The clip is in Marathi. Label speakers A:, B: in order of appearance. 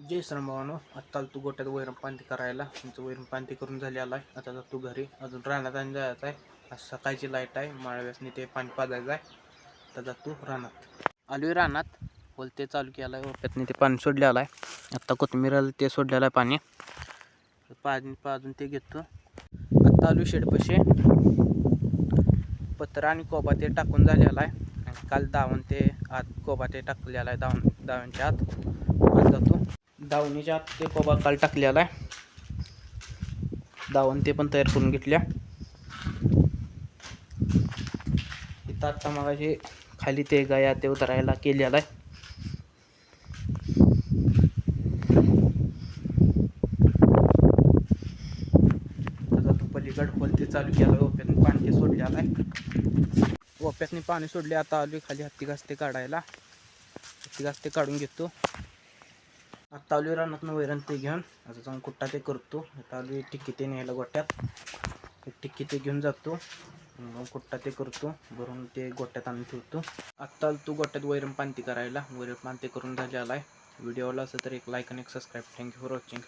A: जय श्रीराम. आत्ता तू गोट्यात वैरण करायला तुमचं वैरण करून झाले आलाय. आता जातो घरी. अजून रानात आणि जायचं आहे. आज सकाळची लाईट आहे. माळव्यासनी ते पाणी पाजायचं आहे. आता जातो रानात. आलोय रानात. बोलते चालू केला आहे. ओप्यातनी ते पाणी सोडलेलं आहे. आत्ता कोथिंबीर ते सोडलेलं आहे पाणी. पाजून ते घेतो. आत्ता आलो शेडपशी. पत्रा आणि कोबा ते टाकून झालेला आहे. आणि काल दावण ते आत कोबा ते टाकलेला आहे. दावणच्या आत आज जातो. दावणीच्या आत ते कोबा काल टाकलेला आहे. दावण ते पण तयार करून घेतल्या. इथं आता मगाशी खाली ते गाया ते उतरायला केलेला आहे. पलीकड खोलते चालू केला. ओप्यातनी पाणी सोडलेलं आहे. ओप्यातनी पाणी सोडले. आता आलोय खाली हत्ती घासते काढायला. हत्ती घासते काढून घेतो. आता आलोय रानातनं वैरण ते घेऊन. आता जाऊन कुट्टा ते करतो. आता आलोय टिक्की ते न्यायला गोट्यात. टिक्की ते घेऊन जातो. कुट्टा ते करतो. भरून ते गोट्यात आणून ठेवतो. आत्ता तू गोट्यात वैरण पाणी करायला. वैरण पाणी करून झालेला आहे. व्हिडिओला असं तर एक लाईक आणि एक सबस्क्राईब. Thank you for watching.